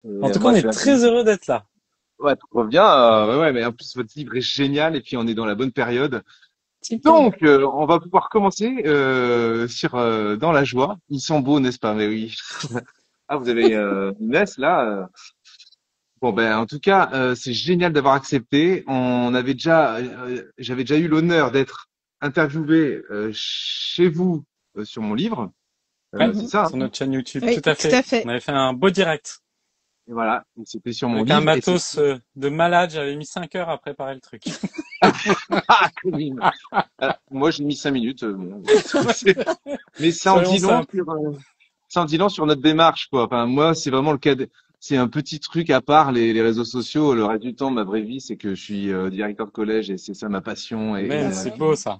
En Et tout cas, moi, on je est vais très heureux d'être là. ouais, trop bien. Ouais, mais en plus, votre livre est génial et puis on est dans la bonne période. Super. Donc, on va pouvoir commencer sur dans la joie. Ils sont beaux, n'est-ce pas? Mais oui. Ah, vous avez une messe là. Bon, ben, en tout cas, c'est génial d'avoir accepté. J'avais déjà eu l'honneur d'être interviewé chez vous sur mon livre. Ouais, C'est Mhm. ça, sur hein. notre chaîne YouTube, Oui, tout à tout fait. à fait. On avait fait un beau direct. Et voilà, donc c'était sur mon Avec un livre et c'est matos de malade, j'avais mis 5 heures à préparer le truc. ah, Colline. Moi j'ai mis 5 minutes. Bon, mais ça en Soyons dit long simples. sur ça en dit long sur notre démarche quoi. Enfin moi c'est vraiment le cas. C'est un petit truc à part les réseaux sociaux. Le reste du temps, ma vraie vie, c'est que je suis directeur de collège et c'est ça ma passion. Amen, c'est beau ça.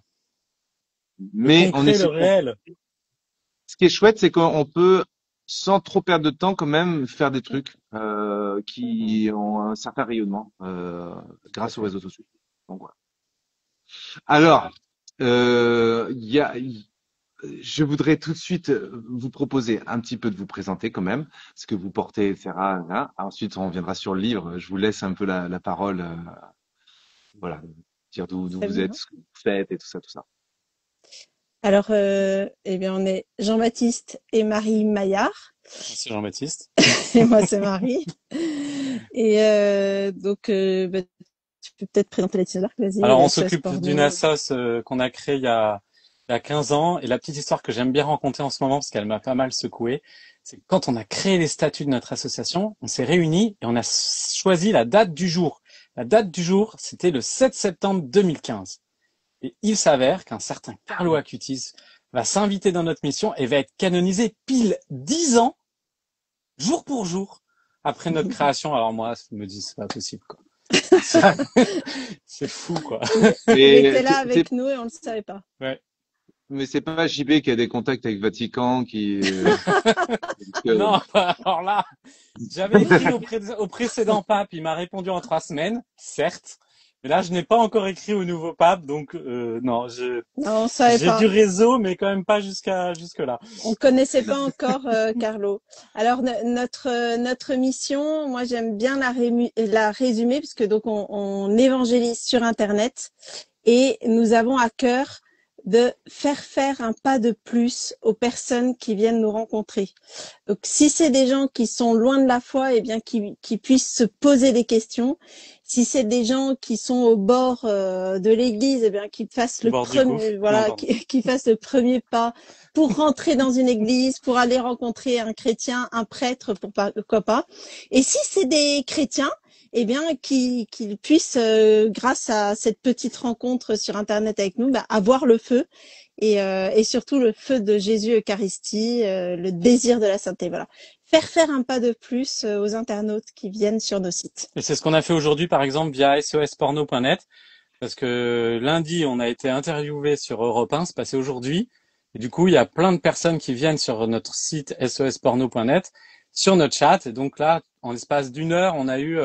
Le Mais on concret, le essaie. réel. Ce qui est chouette, c'est qu'on peut, sans trop perdre de temps, quand même faire des trucs qui ont un certain rayonnement Tout à grâce aux fait. réseaux sociaux. Donc, voilà. Alors, je voudrais tout de suite vous proposer un petit peu de vous présenter quand même, ce que vous portez, etc. Là. Ensuite, on reviendra sur le livre. Je vous laisse un peu la parole, voilà, dire d'où Très vous êtes, bien. ce que vous faites et tout ça, tout ça. Alors, eh bien, on est Jean-Baptiste et Marie Maillard. Merci Jean-Baptiste. Et moi, c'est Marie. Et donc, bah, tu peux peut-être présenter les teasers. Vas-y, Alors, on SOS s'occupe d'une Porno. assoce qu'on a créée il y a 15 ans. Et la petite histoire que j'aime bien raconter en ce moment, parce qu'elle m'a pas mal secoué, c'est que quand on a créé les statuts de notre association, on s'est réunis et on a choisi la date du jour. La date du jour, c'était le 7 septembre 2015. Et il s'avère qu'un certain Carlo Acutis va s'inviter dans notre mission et va être canonisé pile 10 ans, jour pour jour, après notre création. Alors moi, je me dis, c'est pas possible, quoi. Ça, c'est fou, quoi. Il Mais était là avec nous et on ne le savait pas. Ouais. mais c'est pas JB qui a des contacts avec Vatican, qui parce que Non, alors là, j'avais écrit au précédent pape, il m'a répondu en 3 semaines, certes. Mais là, je n'ai pas encore écrit au nouveau pape, donc non, Non, on ne savait j'ai du pas. réseau, mais quand même pas jusque là. On connaissait pas encore Carlo. Alors notre mission, moi j'aime bien la résumer puisque donc on évangélise sur Internet et nous avons à cœur de faire un pas de plus aux personnes qui viennent nous rencontrer. Donc si c'est des gens qui sont loin de la foi, eh bien qui puissent se poser des questions. Si c'est des gens qui sont au bord de l'église, eh bien qu'ils fassent Au le bord du premier, gouffre. Non, voilà, pardon. qui fassent le premier pas pour rentrer dans une église, pour aller rencontrer un chrétien, un prêtre, pourquoi pas. Et si c'est des chrétiens, eh bien, qu'ils puissent, grâce à cette petite rencontre sur Internet avec nous, bah, avoir le feu et surtout le feu de Jésus Eucharistie, le désir de la sainteté. Voilà, faire un pas de plus aux internautes qui viennent sur nos sites. Et c'est ce qu'on a fait aujourd'hui, par exemple, via sosporno.net, parce que lundi, on a été interviewé sur Europe 1, c'est passé aujourd'hui. Et du coup, il y a plein de personnes qui viennent sur notre site sosporno.net, sur notre chat. Et donc là, en l'espace d'une heure, on a eu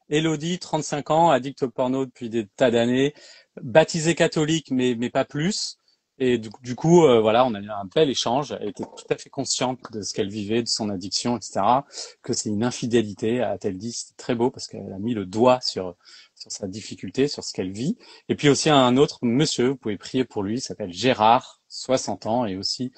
Elodie, 35 ans, addict au porno depuis des tas d'années, baptisée catholique, mais pas plus. Et du coup, voilà, on a eu un bel échange. Elle était tout à fait consciente de ce qu'elle vivait, de son addiction, etc. Que c'est une infidélité, a-t-elle dit. C'était très beau parce qu'elle a mis le doigt sur sa difficulté, sur ce qu'elle vit. Et puis aussi un autre monsieur, vous pouvez prier pour lui, il s'appelle Gérard, 60 ans, et aussi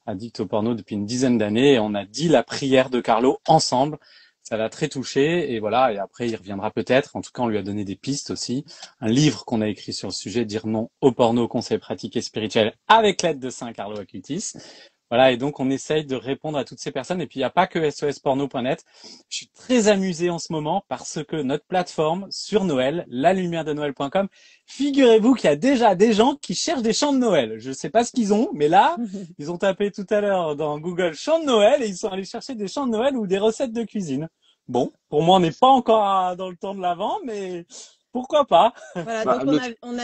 addict au porno depuis une dizaine d'années. Et on a dit la prière de Carlo ensemble. Ça l'a très touché, et voilà, et après il reviendra peut-être. En tout cas, on lui a donné des pistes aussi. Un livre qu'on a écrit sur le sujet, Dire non au porno, conseils pratiques et spirituels, avec l'aide de Saint Carlo Acutis. Voilà, et donc on essaye de répondre à toutes ces personnes. Et puis il n'y a pas que sosporno.net. Je suis très amusé en ce moment parce que notre plateforme sur Noël, lalumière-de-Noël.com, figurez-vous qu'il y a déjà des gens qui cherchent des chants de Noël. Je ne sais pas ce qu'ils ont, mais là, ils ont tapé tout à l'heure dans Google chants de Noël et ils sont allés chercher des chants de Noël ou des recettes de cuisine. Bon, pour moi, on n'est pas encore dans le temps de l'Avent, mais pourquoi pas? Voilà, bah, donc on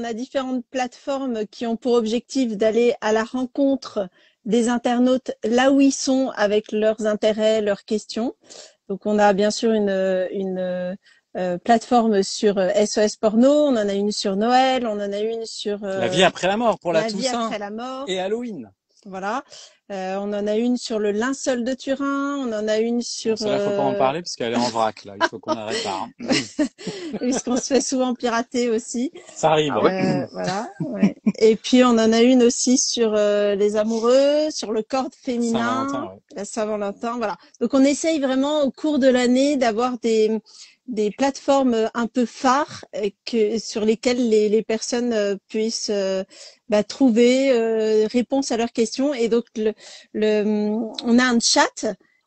a différentes plateformes qui ont pour objectif d'aller à la rencontre des internautes là où ils sont avec leurs intérêts, leurs questions. Donc on a bien sûr une plateforme sur SOS Porno, on en a une sur Noël, on en a une sur La vie après la mort pour la la vie Toussaint après la mort. et Halloween. Voilà. On en a une sur le linceul de Turin. On en a une Bon, sur celle-là, faut pas en parler parce qu'elle est en vrac, là. Il faut qu'on arrête là, hein. puisqu'on se fait souvent pirater aussi. Ça arrive. Ah ouais? Voilà. Ouais. Et puis on en a une aussi sur les amoureux, sur le corps féminin, Saint-Valentin, ouais. la Saint-Valentin. Voilà. Donc on essaye vraiment au cours de l'année d'avoir des plateformes un peu phares sur lesquelles les personnes puissent trouver réponse à leurs questions. Et donc on a un chat.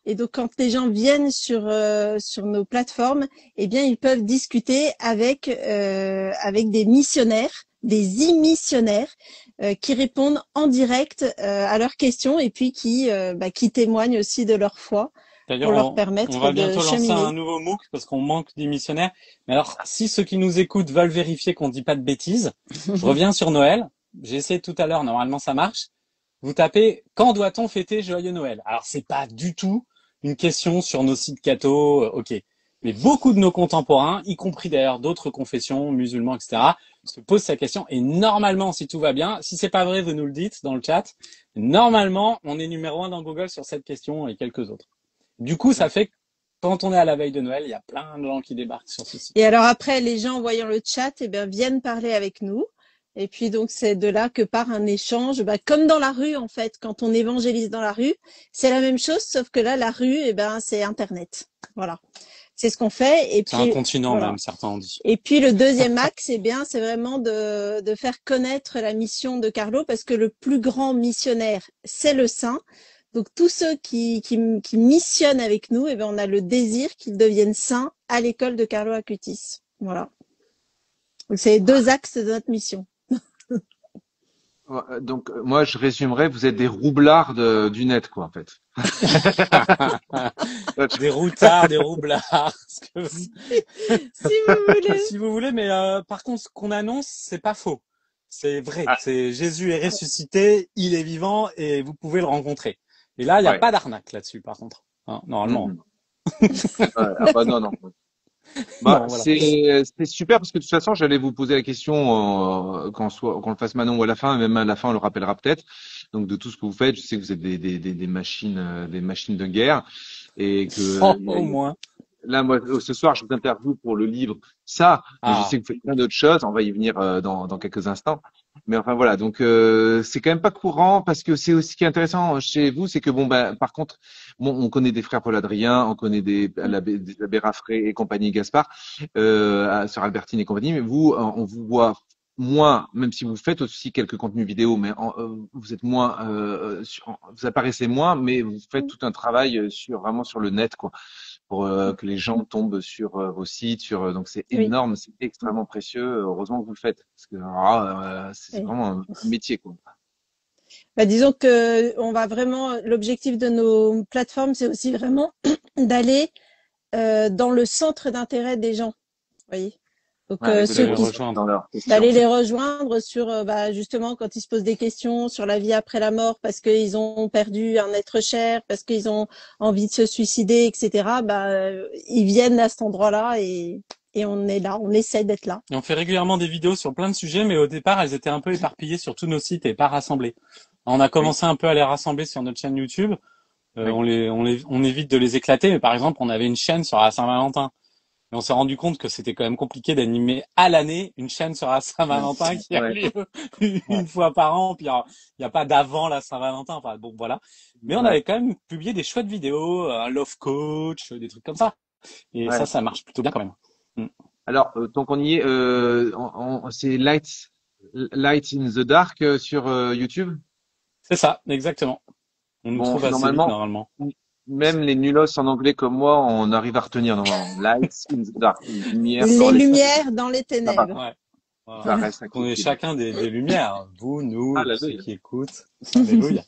Et donc quand les gens viennent sur nos plateformes, eh bien ils peuvent discuter avec des missionnaires, des e-missionnaires qui répondent en direct à leurs questions et puis qui témoignent aussi de leur foi pour D'ailleurs, leur on permettre va de bientôt lancer un cheminer. nouveau MOOC parce qu'on manque d'émissionnaires. Mais alors, si ceux qui nous écoutent veulent vérifier qu'on dit pas de bêtises, je reviens sur Noël. J'ai essayé tout à l'heure, normalement ça marche. Vous tapez quand doit-on fêter Joyeux Noël? Alors, c'est pas du tout une question sur nos sites catho, ok. Mais beaucoup de nos contemporains, y compris d'ailleurs d'autres confessions, musulmans, etc., se posent cette question. Et normalement, si tout va bien, si c'est pas vrai, vous nous le dites dans le chat. Normalement, on est numéro 1 dans Google sur cette question et quelques autres. Du coup, ça fait que quand on est à la veille de Noël, il y a plein de gens qui débarquent sur ce site. Et alors après, les gens voyant le chat, eh bien, viennent parler avec nous. Et puis donc c'est de là que part un échange, comme dans la rue en fait, quand on évangélise dans la rue, c'est la même chose, sauf que là la rue, c'est Internet. Voilà, c'est ce qu'on fait. Et C'est un puis continent voilà. même, certains ont dit. Et puis le deuxième axe, c'est vraiment de faire connaître la mission de Carlo, parce que le plus grand missionnaire, c'est le saint. Donc tous ceux qui missionnent avec nous, on a le désir qu'ils deviennent saints à l'école de Carlo Acutis. Voilà. Donc c'est les deux axes de notre mission. Donc, moi, je résumerais, vous êtes des roublards du net, quoi, en fait. Des routards, des roublards, ce que Si vous voulez. si vous voulez. Mais par contre, ce qu'on annonce, c'est pas faux. C'est vrai. Ah, C'est Jésus est ressuscité, il est vivant et vous pouvez le rencontrer. Et là, il n'y a ouais. pas d'arnaque là-dessus, par contre. Hein, normalement. Mhm. Ouais. Ah bah non, non. Bah, Non, voilà. c'est super parce que de toute façon, j'allais vous poser la question qu'on le fasse maintenant ou à la fin, et même à la fin, on le rappellera peut-être. Donc, de tout ce que vous faites, je sais que vous êtes des machines de guerre et que Au moins. là, moi, ce soir, je vous interviewe pour le livre ça, mais je Ah, sais que vous faites plein d'autres choses. On va y venir dans quelques instants. Mais enfin voilà, donc c'est quand même pas courant parce que c'est aussi ce qui est intéressant chez vous, c'est que bon ben par contre, bon, on connaît des frères Paul Adrien, on connaît des abbés Raffray et compagnie Gaspard, sœur Albertine et compagnie, mais vous, on vous voit moins, même si vous faites aussi quelques contenus vidéo, mais vous êtes moins, vous apparaissez moins, mais vous faites tout un travail vraiment sur le net quoi pour que les gens tombent sur vos sites, donc c'est Oui. énorme, c'est extrêmement précieux. Heureusement que vous le faites, parce que c'est Oui. vraiment un métier quoi. Disons que l'objectif de nos plateformes, c'est aussi vraiment d'aller dans le centre d'intérêt des gens. Vous voyez. Donc Ouais, de de les les rejoindre rejoindre. dans leurs questions. d'aller les rejoindre sur justement quand ils se posent des questions sur la vie après la mort parce qu'ils ont perdu un être cher, parce qu'ils ont envie de se suicider, etc. Ils viennent à cet endroit-là et on est là, on essaie d'être là. Et on fait régulièrement des vidéos sur plein de sujets, mais au départ, elles étaient un peu éparpillées sur tous nos sites et pas rassemblées. On a commencé un peu à les rassembler sur notre chaîne YouTube. Oui. On évite de les éclater. Mais par exemple, on avait une chaîne sur la Saint-Valentin. Et on s'est rendu compte que c'était quand même compliqué d'animer à l'année une chaîne sur la Saint-Valentin qui a Ouais. lieu une fois par an. Puis il n'y a pas d'avant la Saint-Valentin. Enfin bon, voilà. Mais on Ouais. avait quand même publié des chouettes vidéos, un love coach, des trucs comme ça. Et Ouais. ça marche plutôt bien quand même. Mm. Alors, tant qu'on y est, c'est Light in the Dark sur YouTube. C'est ça, exactement. On nous Bon, trouve assez vite normalement. même les nulos en anglais comme moi, on arrive à retenir normalement. Light in the Dark, lumière dans Les les lumières dans les ça va, ténèbres. Ouais. ça Voilà. reste On est accessible. chacun des lumières. Vous, nous, et puis ceux Alléluia. qui écoutent. Alléluia.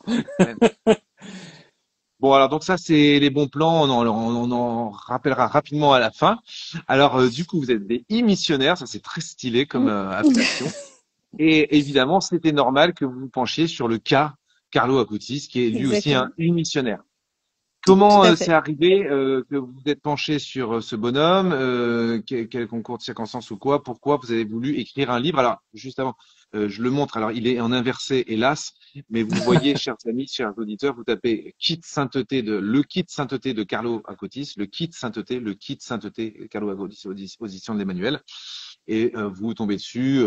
Bon, alors donc ça, c'est les bons plans. On en rappellera rapidement à la fin. Alors, du coup, vous êtes des e-missionnaires. Ça, c'est très stylé comme appellation. Et évidemment, c'était normal que vous vous penchiez sur le cas Carlo Acutis, qui est lui aussi un Exactement. e-missionnaire. Tout Comment à c'est fait. arrivé que vous vous êtes penché sur ce bonhomme, quel concours de circonstances ou quoi, pourquoi vous avez voulu écrire un livre? Alors, juste avant, je le montre. Alors, il est en inversé, hélas, mais vous voyez, chers amis, chers auditeurs, vous tapez le kit sainteté de Carlo Acutis, le kit sainteté Carlo Acutis, audition de l'Emmanuel, et vous tombez dessus.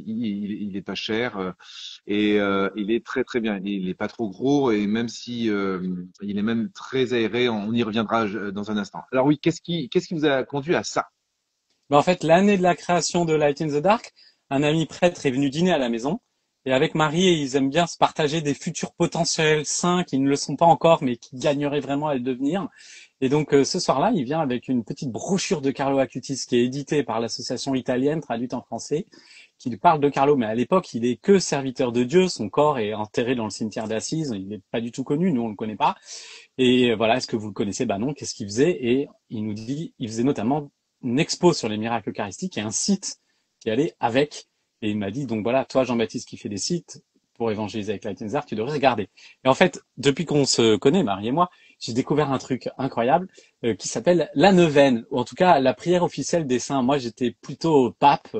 Il est pas cher. Il est très très bien. Il est pas trop gros et même si il est même très aéré, on y reviendra dans un instant. Alors oui, qu'est-ce qui vous a conduit à ça? Mais en fait, l'année de la création de Light in the Dark, un ami prêtre est venu dîner à la maison. Et avec Marie, ils aiment bien se partager des futurs potentiels saints qui ne le sont pas encore, mais qui gagneraient vraiment à le devenir. Et donc, ce soir-là, il vient avec une petite brochure de Carlo Acutis qui est éditée par l'association italienne, traduite en français, qui parle de Carlo. Mais à l'époque, il est que serviteur de Dieu. Son corps est enterré dans le cimetière d'Assise. Il n'est pas du tout connu. Nous, on le connaît pas. Et voilà, est-ce que vous le connaissez? Bah non. Qu'est-ce qu'il faisait? Et il nous dit, il faisait notamment une expo sur les miracles eucharistiques et un site qui allait avec. Et il m'a dit, donc voilà, toi, Jean-Baptiste, qui fait des sites pour évangéliser avec Light in the Dark, tu devrais regarder. Et en fait, depuis qu'on se connaît, Marie et moi, j'ai découvert un truc incroyable qui s'appelle la neuvaine, ou en tout cas la prière officielle des saints. Moi, j'étais plutôt pape,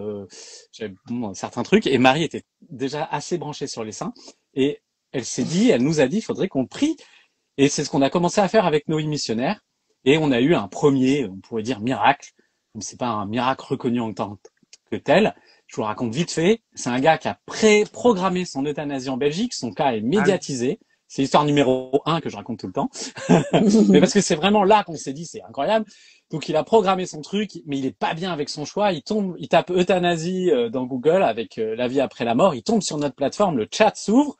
j'avais certains trucs, et Marie était déjà assez branchée sur les saints. Et elle nous a dit, il faudrait qu'on prie. Et c'est ce qu'on a commencé à faire avec nos missionnaires. Et on a eu un premier, on pourrait dire, miracle. Mais c'est pas un miracle reconnu en tant que tel. Je vous le raconte vite fait. C'est un gars qui a pré-programmé son euthanasie en Belgique. Son cas est Ah oui. médiatisé. C'est l'histoire numéro 1 que je raconte tout le temps. Mais parce que c'est vraiment là qu'on s'est dit, c'est incroyable. Donc il a programmé son truc, mais il est pas bien avec son choix. Il tape euthanasie dans Google avec la vie après la mort. Il tombe sur notre plateforme, le chat s'ouvre.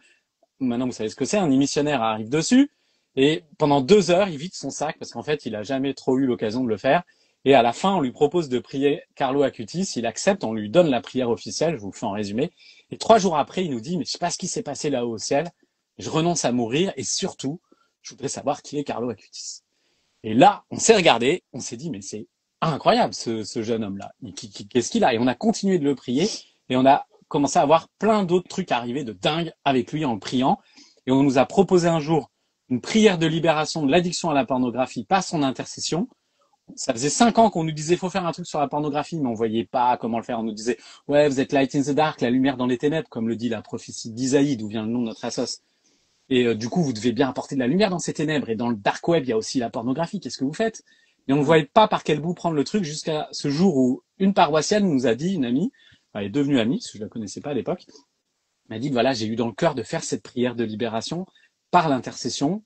Maintenant, vous savez ce que c'est. Un missionnaire arrive dessus. Et pendant 2 heures, il vide son sac parce qu'en fait, il a jamais trop eu l'occasion de le faire. Et à la fin, on lui propose de prier Carlo Acutis. Il accepte, on lui donne la prière officielle. Je vous le fais en résumé. Et 3 jours après, il nous dit, mais je sais pas ce qui s'est passé là-haut au ciel. Je renonce à mourir et surtout, je voudrais savoir qui est Carlo Acutis. Et là, on s'est regardé, on s'est dit, mais c'est incroyable ce jeune homme-là. Qu'est-ce qu'il a? Et on a continué de le prier et on a commencé à avoir plein d'autres trucs arriver de dingue avec lui en le priant. Et on nous a proposé un jour une prière de libération de l'addiction à la pornographie par son intercession. Ça faisait 5 ans qu'on nous disait faut faire un truc sur la pornographie, mais on voyait pas comment le faire. On nous disait ouais, vous êtes light in the dark, la lumière dans les ténèbres, comme le dit la prophétie d'Isaïe, d'où vient le nom de notre assos. Et du coup, vous devez bien apporter de la lumière dans ces ténèbres. Et dans le dark web, il y a aussi la pornographie. Qu'est-ce que vous faites? Et on ne voyait pas par quel bout prendre le truc jusqu'à ce jour où une paroissienne nous a dit, une amie, elle est devenue amie, parce que je la connaissais pas à l'époque, m'a dit voilà, j'ai eu dans le cœur de faire cette prière de libération par l'intercession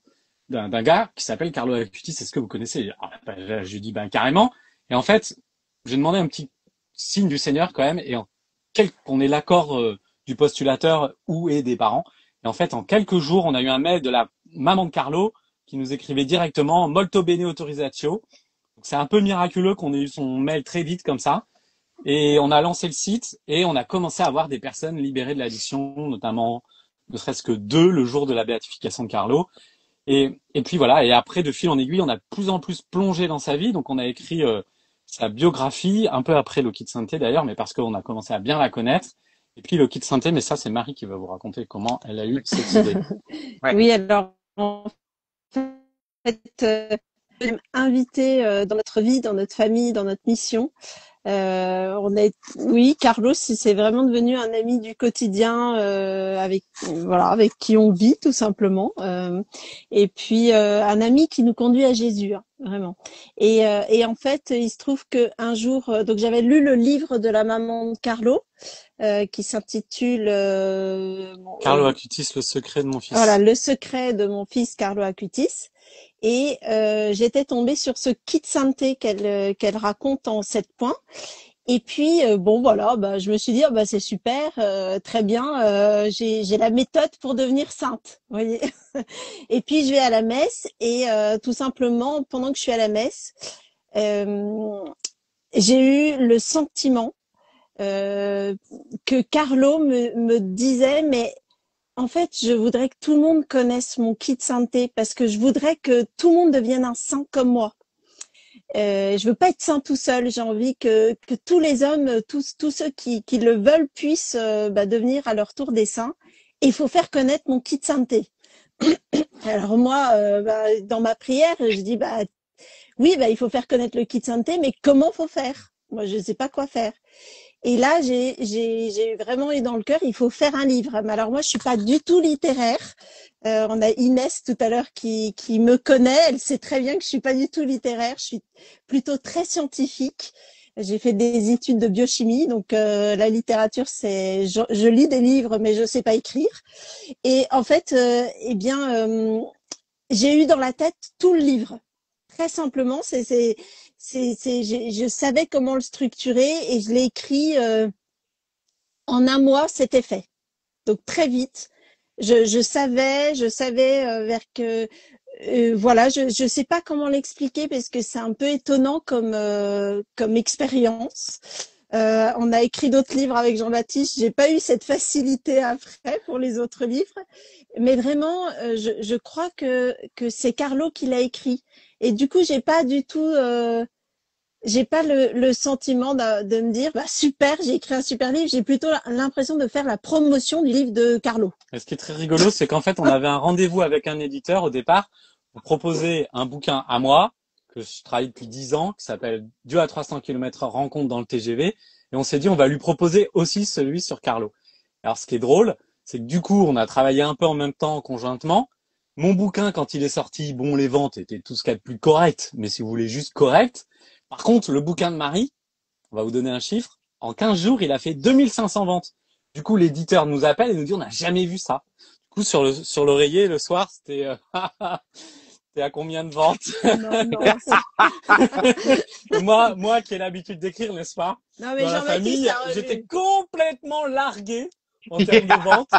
d'un gars qui s'appelle Carlo Acutis. Est-ce que vous connaissez? Je lui dis ben carrément. Et en fait, j'ai demandé un petit signe du Seigneur quand même, et qu'on ait l'accord du postulateur ou et des parents. Et en fait, en quelques jours, on a eu un mail de la maman de Carlo qui nous écrivait directement Molto bene autorizatio. Donc, c'est un peu miraculeux qu'on ait eu son mail très vite comme ça. Et on a lancé le site et on a commencé à avoir des personnes libérées de l'addiction, notamment ne serait-ce que 2 le jour de la béatification de Carlo. Et puis voilà, et après, de fil en aiguille, on a de plus en plus plongé dans sa vie. Donc on a écrit sa biographie, un peu après Loki de Sainté d'ailleurs, mais parce qu'on a commencé à bien la connaître. Et puis Loki de Sainté, mais ça c'est Marie qui va vous raconter comment elle a eu cette idée. Ouais. Oui, alors en fait, invité dans notre vie, dans notre famille, dans notre mission. Oui, Carlos, c'est vraiment devenu un ami du quotidien avec qui on vit tout simplement. Et puis un ami qui nous conduit à Jésus, hein, vraiment. Et en fait, il se trouve que un jour, donc j'avais lu le livre de la maman de Carlo qui s'intitule Carlo Acutis, le secret de mon voilà, fils. le secret de mon fils Carlo Acutis. Et j'étais tombée sur ce kit santé qu'elle raconte en 7 points. Et puis bon voilà, bah je me suis dit oh, bah c'est super, très bien, j'ai la méthode pour devenir sainte, vous voyez. Et puis je vais à la messe et tout simplement pendant que je suis à la messe, euh, j'ai eu le sentiment que Carlo me disait mais en fait, je voudrais que tout le monde connaisse mon kit santé parce que je voudrais que tout le monde devienne un saint comme moi. Je veux pas être saint tout seul. J'ai envie que tous les hommes, tous ceux qui le veulent puissent devenir à leur tour des saints. Et il faut faire connaître mon kit santé. Alors moi, dans ma prière, je dis oui, il faut faire connaître le Kid Santé, mais comment faut faire? Moi, je sais pas quoi faire. Et là, j'ai vraiment eu dans le cœur, il faut faire un livre. Mais alors moi, je suis pas du tout littéraire. On a Inès tout à l'heure qui me connaît. Elle sait très bien que je suis pas du tout littéraire. Je suis plutôt très scientifique. J'ai fait des études de biochimie, donc la littérature, je lis des livres, mais je sais pas écrire. Et en fait, j'ai eu dans la tête tout le livre. Très simplement, je savais comment le structurer et je l'ai écrit en un mois, c'était fait. Donc très vite, je savais vers que voilà, je sais pas comment l'expliquer parce que c'est un peu étonnant comme expérience. On a écrit d'autres livres avec Jean-Baptiste. J'ai pas eu cette facilité après pour les autres livres, mais vraiment, je crois que c'est Carlo qui l'a écrit. Et du coup, j'ai pas le sentiment de me dire super, j'ai écrit un super livre. J'ai plutôt l'impression de faire la promotion du livre de Carlo. Et ce qui est très rigolo, c'est qu'en fait, on avait un rendez-vous avec un éditeur au départ pour proposer un bouquin à moi, que je travaille depuis 10 ans, qui s'appelle Dieu à 300 km/h rencontre dans le TGV. Et on s'est dit, on va lui proposer aussi celui sur Carlo. Alors, ce qui est drôle, c'est que du coup, on a travaillé un peu en même temps, conjointement. Mon bouquin, quand il est sorti, bon, les ventes étaient tout ce qu'il y a de plus correct, mais si vous voulez juste correct. Par contre, le bouquin de Marie, on va vous donner un chiffre. En 15 jours, il a fait 2500 ventes. Du coup, l'éditeur nous appelle et nous dit, on n'a jamais vu ça. Du coup, sur l'oreiller, le soir, c'était, t'es à combien de ventes? Non, non. Moi qui ai l'habitude d'écrire, n'est-ce pas? Non, mais Dans la Jean-Baptiste famille, a j'étais revu. complètement largué en termes de ventes.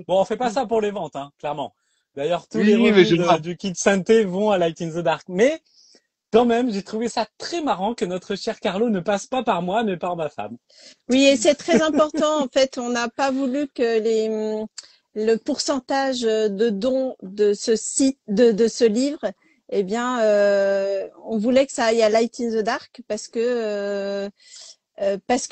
Bon, on fait pas ça pour les ventes, hein, clairement. D'ailleurs, tous les Oui, mais revenus je vois. du Kid Santé vont à Light in the Dark. Mais, quand même, j'ai trouvé ça très marrant que notre cher Carlo ne passe pas par moi, mais par ma femme. Oui, et c'est très important. En fait, on n'a pas voulu que le pourcentage de dons de ce site, de ce livre, on voulait que ça aille à Light in the Dark parce que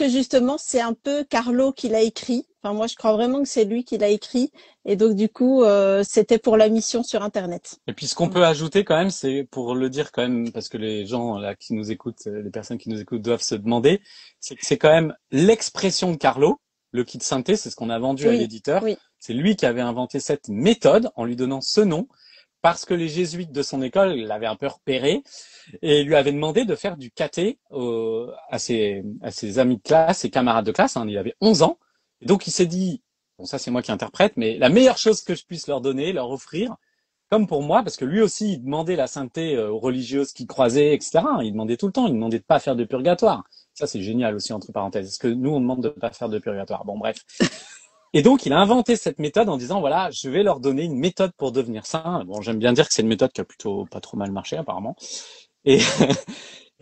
justement, c'est un peu Carlo qui l'a écrit. Enfin, moi, je crois vraiment que c'est lui qui l'a écrit. Et donc, du coup, c'était pour la mission sur Internet. Et puis ce qu'on peut ajouter quand même, c'est pour le dire quand même, parce que les gens là qui nous écoutent, les personnes qui nous écoutent doivent se demander, c'est que c'est quand même l'expression de Carlo, le kit synthé, c'est ce qu'on a vendu à Oui, l'éditeur. oui. C'est lui qui avait inventé cette méthode en lui donnant ce nom, parce que les jésuites de son école l'avaient un peu repéré et lui avaient demandé de faire du caté à ses amis de classe, ses camarades de classe. Hein, il avait 11 ans. Et donc il s'est dit, bon ça c'est moi qui interprète, mais la meilleure chose que je puisse leur donner, leur offrir, comme pour moi, parce que lui aussi, il demandait la sainteté aux religieuses qu'il croisait, etc. Il demandait tout le temps, il demandait de pas faire de purgatoire. Ça, c'est génial aussi, entre parenthèses. Parce que nous, on demande de pas faire de purgatoire. Bon, bref. Et donc, il a inventé cette méthode en disant, voilà, je vais leur donner une méthode pour devenir saint. Bon, j'aime bien dire que c'est une méthode qui a plutôt pas trop mal marché, apparemment. Et,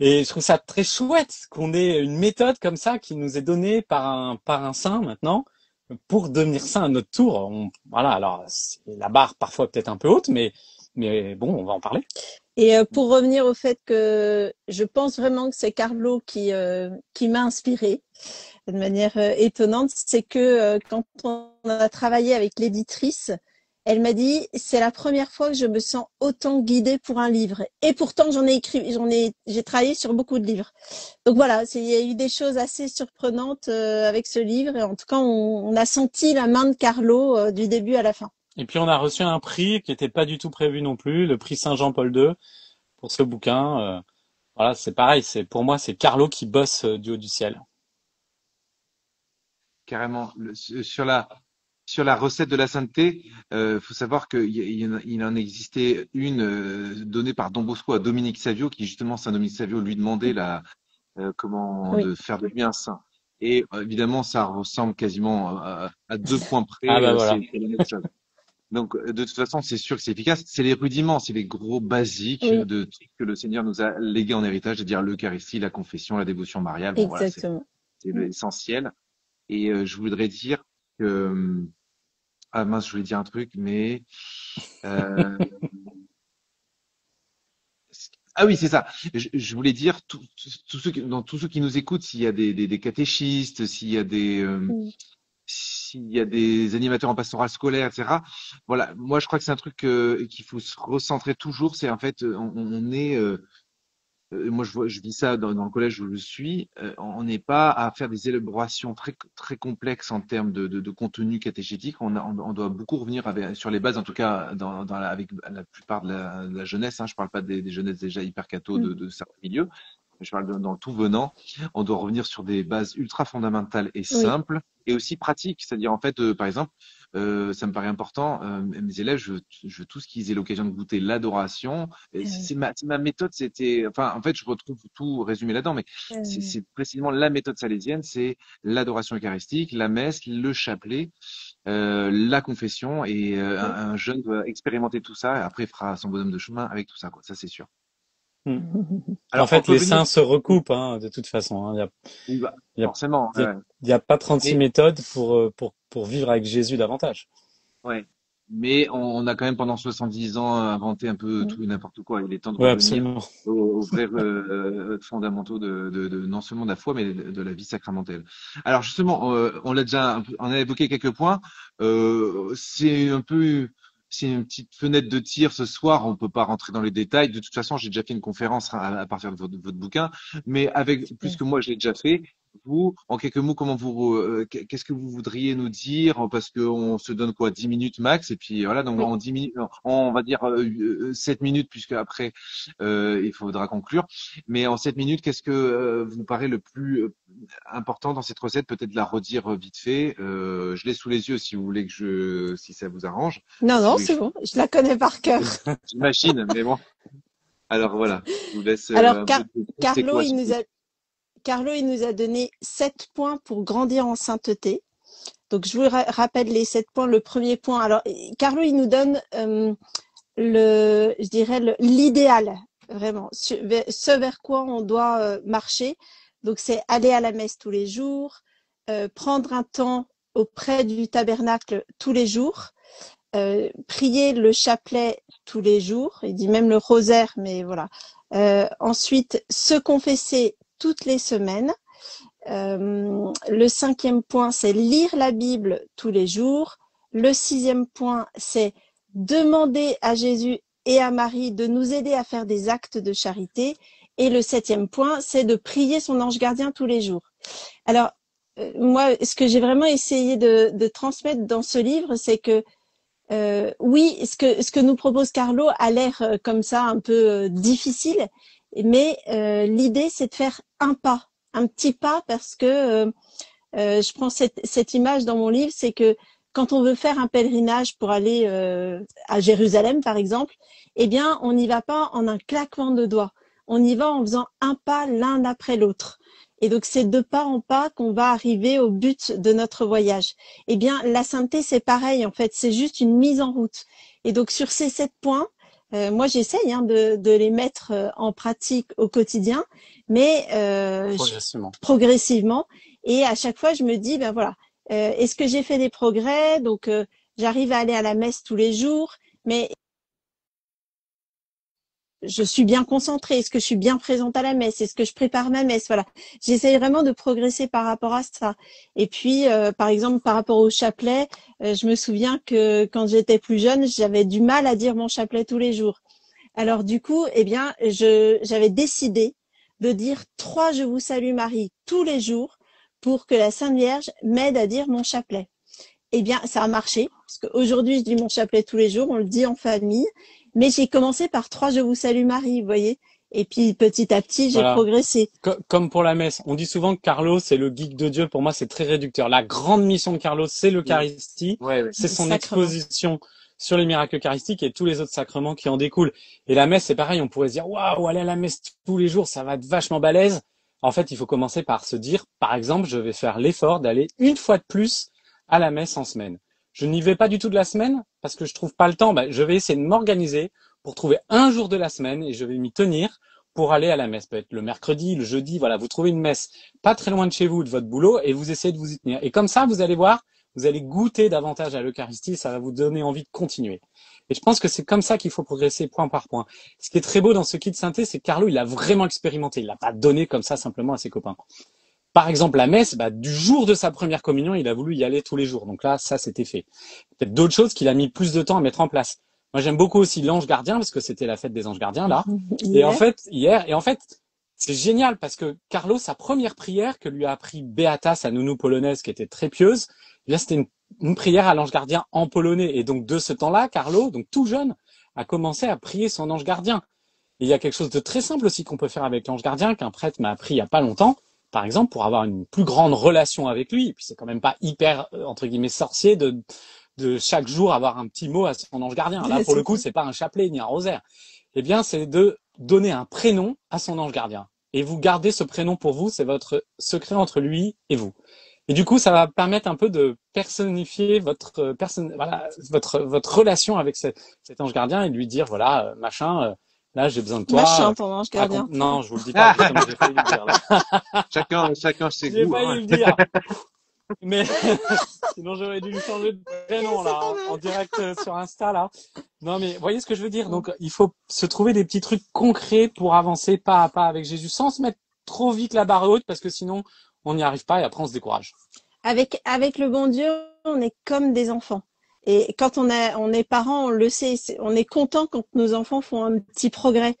et je trouve ça très chouette qu'on ait une méthode comme ça qui nous est donnée par un saint maintenant pour devenir saint à notre tour. Voilà, alors la barre parfois peut-être un peu haute, mais bon, on va en parler. Et pour revenir au fait que je pense vraiment que c'est Carlo qui m'a inspirée de manière étonnante, c'est que quand on a travaillé avec l'éditrice, elle m'a dit c'est la première fois que je me sens autant guidée pour un livre. Et pourtant j'ai travaillé sur beaucoup de livres. Donc voilà, il y a eu des choses assez surprenantes avec ce livre. Et en tout cas, on a senti la main de Carlo du début à la fin. Et puis on a reçu un prix qui n'était pas du tout prévu non plus, le prix Saint-Jean-Paul II pour ce bouquin. Voilà, c'est pareil, c'est pour moi c'est Carlo qui bosse du haut du ciel. Carrément. Sur la recette de la sainteté, faut savoir qu'il en existait une donnée par Don Bosco à Dominique Savio, qui justement, Saint Dominique Savio lui demandait comment Oui, de faire de lui un saint. Et évidemment, ça ressemble quasiment à 2 points près. Ah bah voilà. C'est la même chose. Donc, de toute façon, c'est sûr que c'est efficace. C'est les rudiments, c'est les gros basiques oui, de trucs que le Seigneur nous a légués en héritage, c'est-à-dire l'Eucharistie, la confession, la dévotion mariale. Bon, voilà, exactement. c'est l'essentiel. Et je voudrais dire que ah mince, je voulais dire un truc, mais euh, ah oui, c'est ça. Je voulais dire tous ceux dans tous ceux qui nous écoutent, s'il y a des catéchistes, s'il y a Mm. s'il y a des animateurs en pastoral scolaire, etc. Voilà, moi je crois que c'est un truc qu'il faut se recentrer toujours. C'est en fait, on est moi, je vis ça dans le collège où je suis. On n'est pas à faire des élaborations très complexes en termes de contenu catéchétique. On doit beaucoup revenir sur les bases, en tout cas, avec la plupart de la jeunesse. Hein. Je parle pas des jeunesses déjà hyper catho de certains milieux. Je parle dans le tout venant. On doit revenir sur des bases ultra fondamentales et Oui. simples et aussi pratiques. C'est-à-dire, en fait, par exemple, ça me paraît important. Mes élèves, je veux tous qu'ils aient l'occasion de goûter l'adoration. Et Oui. c'est ma méthode, c'était, enfin, en fait, je retrouve tout résumé là-dedans, mais c'est précisément la méthode salésienne, c'est l'adoration eucharistique, la messe, le chapelet, la confession, et un jeune doit expérimenter tout ça, et après il fera son bonhomme de chemin avec tout ça, quoi. Ça, c'est sûr. Mm. En Alors, on fait, peut les venir, saints se recoupent, hein, de toute façon. Hein. oui, bah, Il y a, forcément, il y a, il y a pas 36 mais méthodes pour vivre avec Jésus davantage. ouais. Mais on a quand même pendant 70 ans inventé un peu tout et n'importe quoi. Il est temps de Oui, revenir absolument. aux vrais fondamentaux non seulement de la foi, mais de la vie sacramentelle. Alors justement, on l'a déjà, on a évoqué quelques points. C'est une petite fenêtre de tir ce soir. On peut pas rentrer dans les détails. De toute façon, j'ai déjà fait une conférence à partir de votre bouquin, mais avec plus que moi, je l'ai déjà fait. Vous, en quelques mots, qu'est-ce que vous voudriez nous dire? Parce qu'on se donne quoi, 10 minutes max, et puis voilà, donc Oui. en 10 minutes, on va dire 7 minutes, puisque après il faudra conclure. Mais en 7 minutes, qu'est-ce que vous paraît le plus important dans cette recette? Peut-être la redire vite fait. Je l'ai sous les yeux si vous voulez si ça vous arrange. Non, Si vous non, voulez que c'est bon. Je la connais par cœur. j'imagine, mais bon. Alors voilà, je vous laisse Alors, un peu. C'est Carlo, quoi? Carlo, il nous a donné 7 points pour grandir en sainteté. Donc, je vous rappelle les 7 points. Le premier point. Alors, Carlo, il nous donne je dirais l'idéal, vraiment, ce vers quoi on doit marcher. Donc, c'est aller à la messe tous les jours, prendre un temps auprès du tabernacle tous les jours, prier le chapelet tous les jours. Il dit même le rosaire, mais voilà. Ensuite, se confesser toutes les semaines. Le 5e point, c'est lire la Bible tous les jours. Le 6e point, c'est demander à Jésus et à Marie de nous aider à faire des actes de charité. Et le 7e point, c'est de prier son ange gardien tous les jours. Alors, moi, ce que j'ai vraiment essayé de transmettre dans ce livre, c'est que oui, ce que nous propose Carlo a l'air comme ça un peu difficile, mais l'idée c'est de faire un pas, un petit pas, parce que je prends cette image dans mon livre, c'est que quand on veut faire un pèlerinage pour aller à Jérusalem, par exemple, eh bien, on n'y va pas en un claquement de doigts. On y va en faisant un pas l'un après l'autre. Et donc, c'est de pas en pas qu'on va arriver au but de notre voyage. Eh bien, la sainteté, c'est pareil, en fait. C'est juste une mise en route. Et donc, sur ces 7 points, moi, j'essaye de les mettre en pratique au quotidien, mais progressivement. Et à chaque fois, je me dis, ben voilà, est-ce que j'ai fait des progrès? Donc, j'arrive à aller à la messe tous les jours, mais je suis bien concentrée. Est-ce que je suis bien présente à la messe? Est-ce que je prépare ma messe? Voilà. J'essaye vraiment de progresser par rapport à ça. Et puis, par exemple, par rapport au chapelet, je me souviens que quand j'étais plus jeune, j'avais du mal à dire mon chapelet tous les jours. Alors, du coup, eh bien, j'avais décidé de dire 3 Je vous salue Marie tous les jours pour que la Sainte Vierge m'aide à dire mon chapelet. Eh bien, ça a marché, parce qu'aujourd'hui, je dis mon chapelet tous les jours, on le dit en famille, mais j'ai commencé par 3 Je vous salue Marie, vous voyez. Et puis, petit à petit, j'ai progressé. Comme pour la messe, on dit souvent que Carlo, c'est le geek de Dieu. Pour moi, c'est très réducteur. La grande mission de Carlo, c'est l'Eucharistie. Ouais. C'est son exposition sur les miracles eucharistiques et tous les autres sacrements qui en découlent. Et la messe, c'est pareil. On pourrait se dire, waouh, aller à la messe tous les jours, ça va être vachement balèze. En fait, il faut commencer par se dire, par exemple, je vais faire l'effort d'aller une fois de plus à la messe en semaine. Je n'y vais pas du tout de la semaine parce que je trouve pas le temps. Je vais essayer de m'organiser pour trouver un jour de la semaine et je vais m'y tenir pour aller à la messe. Peut-être le mercredi, le jeudi, voilà, vous trouvez une messe pas très loin de chez vous, de votre boulot, et vous essayez de vous y tenir. Et comme ça, vous allez voir, vous allez goûter davantage à l'Eucharistie, ça va vous donner envie de continuer. Et je pense que c'est comme ça qu'il faut progresser point par point. Ce qui est très beau dans ce kit synthé, c'est que Carlo, il a vraiment expérimenté. Il l'a pas donné comme ça simplement à ses copains. par exemple, la messe, du jour de sa première communion, il a voulu y aller tous les jours. Donc là, ça, c'était fait. Peut-être d'autres choses qu'il a mis plus de temps à mettre en place. Moi, j'aime beaucoup aussi l'ange gardien parce que c'était la fête des anges gardiens là. Et en fait, hier, c'est génial parce que Carlo, sa première prière que lui a appris Beata, sa nounou polonaise qui était très pieuse, là, c'était une prière à l'ange gardien en polonais. Et donc, de ce temps-là, Carlo, donc tout jeune, a commencé à prier son ange gardien. Et il y a quelque chose de très simple aussi qu'on peut faire avec l'ange gardien qu'un prêtre m'a appris il y a pas longtemps. Par exemple, pour avoir une plus grande relation avec lui. Et puis, c'est quand même pas hyper, entre guillemets, sorcier de chaque jour avoir un petit mot à son ange gardien. Là, pour le coup, c'est pas un chapelet ni un rosaire. Eh bien, c'est de donner un prénom à son ange gardien. Et vous gardez ce prénom pour vous, c'est votre secret entre lui et vous. Et du coup, ça va permettre un peu de personnifier votre votre relation avec cet ange gardien et de lui dire, voilà, machin, là, j'ai besoin de toi. Machin, ton ange gardien. Non, je vous le dis pas, comme j'ai failli le dire, là. Chacun ses J'ai goûts. failli le dire. Mais sinon j'aurais dû lui changer de prénom là, en direct sur Insta là. Non mais voyez ce que je veux dire. Donc il faut se trouver des petits trucs concrets pour avancer pas à pas avec Jésus sans se mettre trop vite la barre haute parce que sinon on n'y arrive pas et après on se décourage. Avec le bon Dieu, on est comme des enfants. Et quand on est parent, on le sait, on est content quand nos enfants font un petit progrès.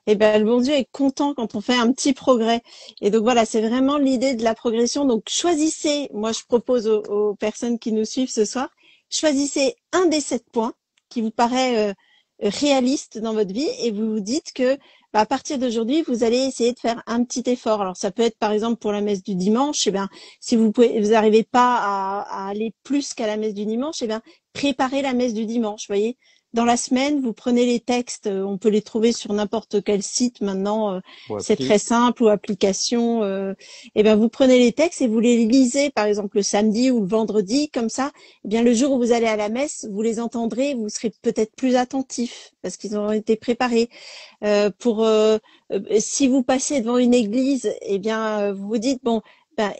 Et ben le bon Dieu est content quand on fait un petit progrès. Et donc voilà, c'est vraiment l'idée de la progression. Donc choisissez, moi je propose aux personnes qui nous suivent ce soir, choisissez un des 7 points qui vous paraît réaliste dans votre vie et vous vous dites que à partir d'aujourd'hui, vous allez essayer de faire un petit effort. Alors ça peut être par exemple pour la messe du dimanche, eh bien si vous n'arrivez pas à aller plus qu'à la messe du dimanche, eh bien préparez la messe du dimanche, voyez. Dans la semaine, vous prenez les textes, on peut les trouver sur n'importe quel site maintenant, c'est très simple, ou application. Et bien vous prenez les textes et vous les lisez, par exemple le samedi ou le vendredi, comme ça. Eh bien le jour où vous allez à la messe, vous les entendrez, vous serez peut-être plus attentif parce qu'ils ont été préparés. Si vous passez devant une église, eh bien vous vous dites bon.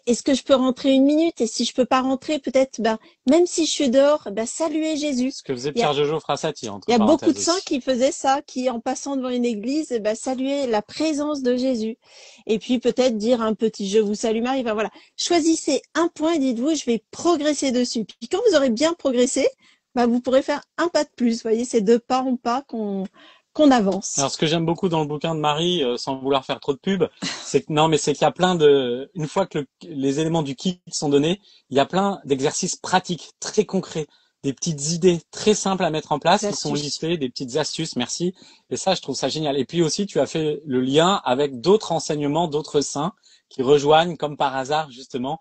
Est-ce que je peux rentrer 1 minute? Et si je peux pas rentrer, peut-être, même si je suis dehors, saluer Jésus. Ce que faisait Pierre Jojo Frassati, entre Il y a parenthèses beaucoup de saints aussi. qui faisaient ça, qui, en passant devant une église, saluaient la présence de Jésus. Et puis, peut-être dire un petit je vous salue Marie. Voilà. Choisissez un point et dites-vous, je vais progresser dessus. Puis, quand vous aurez bien progressé, vous pourrez faire un pas de plus. Vous voyez, c'est de pas en pas qu'on avance. Alors, ce que j'aime beaucoup dans le bouquin de Marie, sans vouloir faire trop de pub, c'est qu'il y a plein une fois que les éléments du kit sont donnés, il y a plein d'exercices pratiques, très concrets, des petites idées très simples à mettre en place, qui sont listées, des petites astuces, merci. Et ça, je trouve ça génial. Et puis aussi, tu as fait le lien avec d'autres enseignements, d'autres saints, qui rejoignent, comme par hasard, justement,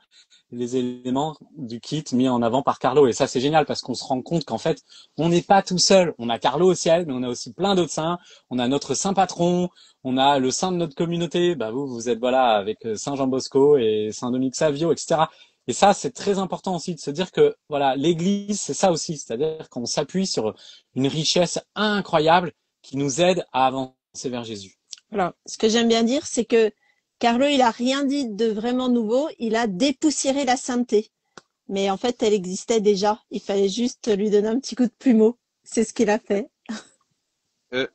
les éléments du kit mis en avant par Carlo. Et ça, c'est génial parce qu'on se rend compte qu'en fait, on n'est pas tout seul. On a Carlo au ciel, mais on a aussi plein d'autres saints. On a notre saint patron, on a le saint de notre communauté. Vous êtes avec Saint Jean Bosco et Saint Dominique Savio, etc. Et ça, c'est très important aussi de se dire que l'Église, c'est ça aussi. C'est-à-dire qu'on s'appuie sur une richesse incroyable qui nous aide à avancer vers Jésus. Alors, ce que j'aime bien dire, c'est que Carlo, il a rien dit de vraiment nouveau, il a dépoussiéré la sainteté. Mais en fait, elle existait déjà. Il fallait juste lui donner un petit coup de plumeau. C'est ce qu'il a fait.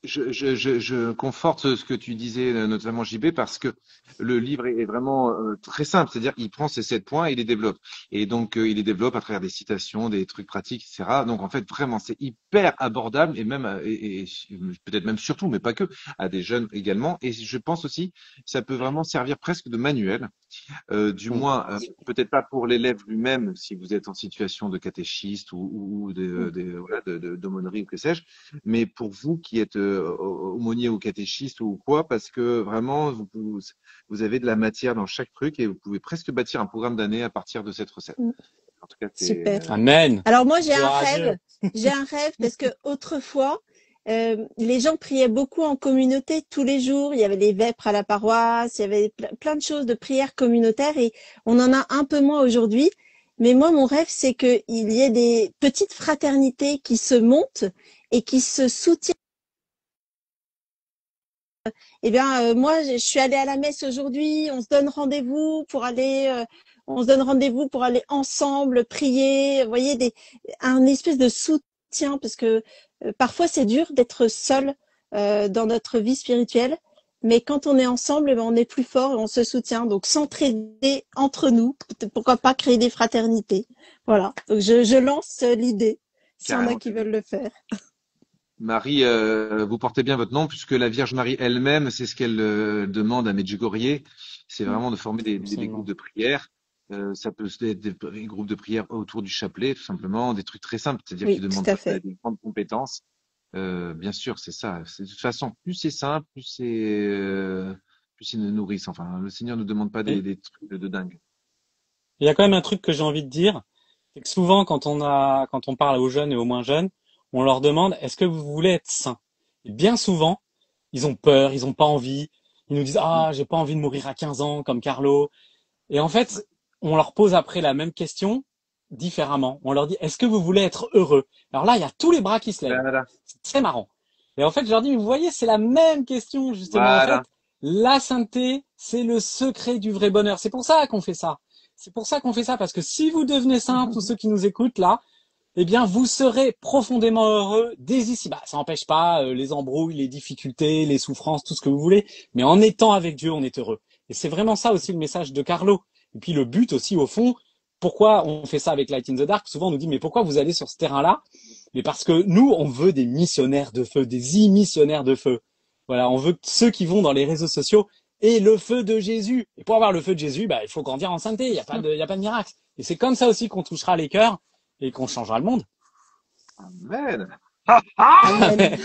Je conforte ce que tu disais, notamment JB, parce que le livre est vraiment très simple. C'est-à-dire, il prend ces 7 points et il les développe. Et donc, il les développe à travers des citations, des trucs pratiques, etc. Donc, en fait, vraiment, c'est hyper abordable et même, et peut-être même surtout, mais pas que, à des jeunes également. Et je pense aussi, ça peut vraiment servir presque de manuel. Du moins, peut-être pas pour l'élève lui-même, si vous êtes en situation de catéchiste ou d'aumônerie ou que sais-je, mais pour vous qui êtes aumônier ou catéchiste ou quoi, parce que vraiment, vous avez de la matière dans chaque truc et vous pouvez presque bâtir un programme d'année à partir de cette recette. En tout cas, super. Amen. Alors moi, j'ai un rêve. J'ai un rêve parce que autrefois, les gens priaient beaucoup en communauté tous les jours. Il y avait les vêpres à la paroisse, il y avait plein de choses de prières communautaires et on en a un peu moins aujourd'hui. Mais moi, mon rêve, c'est qu'il y ait des petites fraternités qui se montent et qui se soutiennent. Eh bien, moi, je suis allée à la messe aujourd'hui. On se donne rendez-vous pour aller ensemble prier. Vous voyez, un espèce de soutien parce que parfois c'est dur d'être seul dans notre vie spirituelle. mais quand on est ensemble, eh ben, on est plus fort et on se soutient. Donc, s'entraider entre nous, pourquoi pas créer des fraternités. Voilà. Donc, je lance l'idée, s'il y en a Carrément. qui veulent le faire. Marie, vous portez bien votre nom puisque la Vierge Marie elle-même, c'est ce qu'elle demande à Medjugorje, c'est Mm. vraiment de former des Absolument. groupes de prière. Ça peut être des groupes de prière autour du chapelet, tout simplement, des trucs très simples, c'est-à-dire Oui, qu'ils tout demandent à pas fait. des grandes compétences. Bien sûr, c'est ça. De toute façon, plus c'est simple, plus ils nous nourrissent. Enfin, le Seigneur ne nous demande pas Et des trucs de dingue. il y a quand même un truc que j'ai envie de dire, c'est que souvent quand on parle aux jeunes et aux moins jeunes, on leur demande est-ce que vous voulez être saint? Et bien souvent, ils ont peur, ils ont pas envie. Ils nous disent Mm. ah j'ai pas envie de mourir à 15 ans comme Carlo. Et en fait, on leur pose après la même question différemment. On leur dit est-ce que vous voulez être heureux? Alors là, il y a tous les bras qui se lèvent. Voilà, C'est très marrant. Et en fait, je leur dis mais vous voyez, c'est la même question justement. En fait, voilà. la sainteté, c'est le secret du vrai bonheur. C'est pour ça qu'on fait ça. C'est pour ça qu'on fait ça parce que si vous devenez saint, tous ceux qui nous écoutent là, eh bien, vous serez profondément heureux dès ici. Bah, ça n'empêche pas les embrouilles, les difficultés, les souffrances, tout ce que vous voulez. Mais en étant avec Dieu, on est heureux. Et c'est vraiment ça aussi le message de Carlo. Et puis le but aussi, au fond, pourquoi on fait ça avec Light in the Dark? Souvent, on nous dit, mais pourquoi vous allez sur ce terrain-là? Mais parce que nous, on veut des missionnaires de feu, des e-missionnaires de feu. Voilà, on veut ceux qui vont dans les réseaux sociaux et le feu de Jésus. Et pour avoir le feu de Jésus, bah, il faut grandir en sainteté. Il y a pas de miracle. Et c'est comme ça aussi qu'on touchera les cœurs et qu'on changera le monde. Amen. Amen.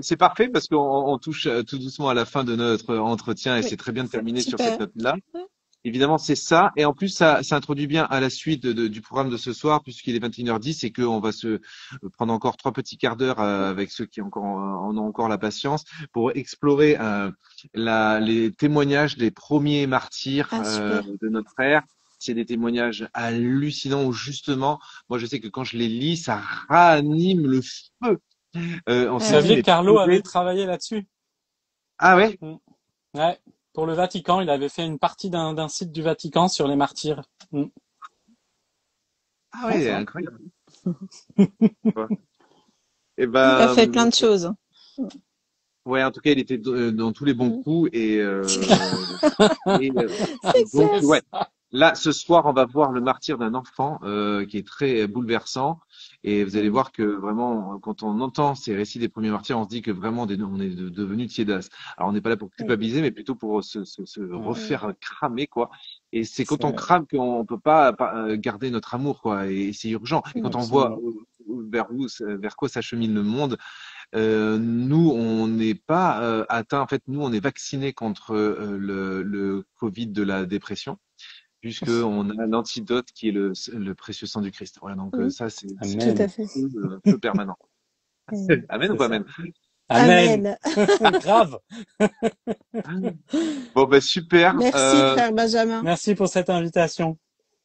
C'est parfait parce qu'on touche tout doucement à la fin de notre entretien et Oui, c'est très bien de terminer sur cette super. note-là. Évidemment, c'est ça. Et en plus, ça introduit bien à la suite du programme de ce soir, puisqu'il est 21h10 et qu'on va se prendre encore 3 petits quarts d'heure avec ceux qui en ont encore la patience pour explorer les témoignages des premiers martyrs Ah, super. de notre ère. C'est des témoignages hallucinants où justement, moi je sais que quand je les lis, ça ranime le feu. On Vous se Ah dit, saviez oui. que mais Carlo avait purée. travaillé là-dessus? Ah ouais? Mm. Ouais. Pour le Vatican, il avait fait une partie d'un site du Vatican sur les martyrs. Mm. Ah Ouais, ouais, c'est vrai. incroyable. Ouais. Et Il a fait ben, plein de choses. ouais, en tout cas, il était dans tous les bons Mm. coups et C'est donc clair. C'est ouais. ça. Là, ce soir, on va voir le martyr d'un enfant qui est très bouleversant et vous allez Mm. voir que vraiment, quand on entend ces récits des premiers martyrs, on se dit que vraiment, on est devenu tiédas. Alors, on n'est pas là pour Oui. culpabiliser, mais plutôt pour se Ouais. Mm. refaire cramer quoi. Et c'est quand on C'est crame qu'on peut pas garder notre amour quoi. Et c'est urgent. Et quand on voit absolument. vers quoi s'achemine le monde. Nous, on n'est pas atteint. En fait, nous, on est vacciné contre le Covid de la dépression, puisque on a l'antidote qui est le précieux sang du Christ. Voilà, donc Mm. ça, c'est Tout un à Amen. fait. feu permanent. Mm. Amen ou C'est pas ça. amen? Amen. Amen. Grave. Bon, ben super. Merci, frère Benjamin. Merci pour cette invitation.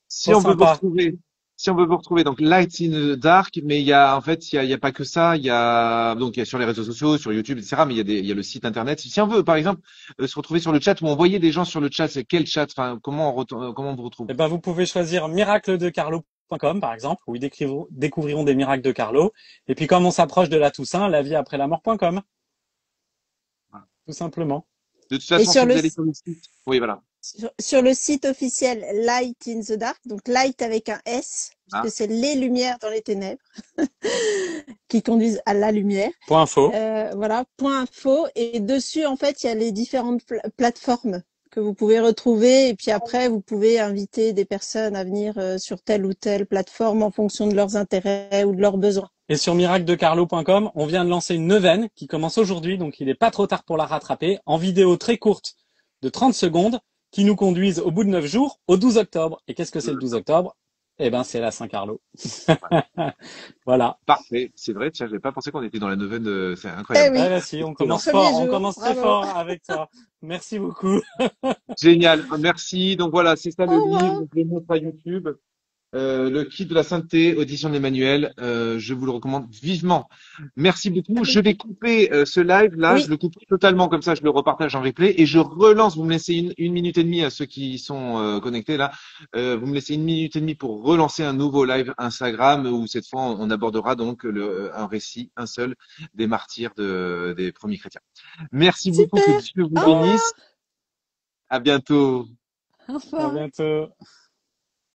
Si Trop on veut vous sympa. retrouver, si on veut vous retrouver, donc Light in the Dark, mais en fait, il y a pas que ça. Il y a sur les réseaux sociaux, sur YouTube, etc. Mais il y a le site internet. Si on veut, par exemple, se retrouver sur le chat ou envoyer des gens sur le chat, c'est quel chat? Enfin, comment on vous retrouve? Eh ben, vous pouvez choisir miracledecarlo.com, par exemple, où ils découvriront des miracles de Carlo. Et puis, comme on s'approche de la Toussaint, la vie après la mort.com, tout simplement. De toute Et façon, si vous allez sur le site, oui, voilà. sur le site officiel Light in the Dark, donc Light avec un S, parce Ah, que c'est les lumières dans les ténèbres qui conduisent à la lumière. Point info. Voilà, point info. Et dessus, en fait, il y a les différentes plateformes que vous pouvez retrouver. Et puis après, vous pouvez inviter des personnes à venir sur telle ou telle plateforme en fonction de leurs intérêts ou de leurs besoins. Et sur miracledecarlo.com, on vient de lancer une neuvaine qui commence aujourd'hui, donc il n'est pas trop tard pour la rattraper, en vidéo très courte de 30 secondes, qui nous conduisent au bout de 9 jours au 12 octobre. Et qu'est-ce que c'est le 12 octobre? Eh ben, c'est la Saint-Carlo. Voilà. parfait. C'est vrai, tiens, j'avais pas pensé qu'on était dans la neuvaine c'est Eh incroyable. Eh oui, ben si, on Excellent. commence premier fort, on jour, commence très bravo. fort avec toi. Merci beaucoup. Génial. Merci. Donc voilà, c'est ça Au le revoir. livre. Je le montre à YouTube. Le kit de la sainteté, audition d'Emmanuel, je vous le recommande vivement. Merci beaucoup. Je vais couper ce live là, je Oui, le coupe totalement comme ça, je le repartage en replay et je relance. Vous me laissez une minute et demie à ceux qui sont connectés là. Vous me laissez une minute et demie pour relancer un nouveau live Instagram où cette fois on abordera donc un récit, un seul des martyrs des premiers chrétiens. Merci beaucoup, que super. Dieu vous Au Bon, revoir. bénisse. À bientôt. Au à revoir. bientôt.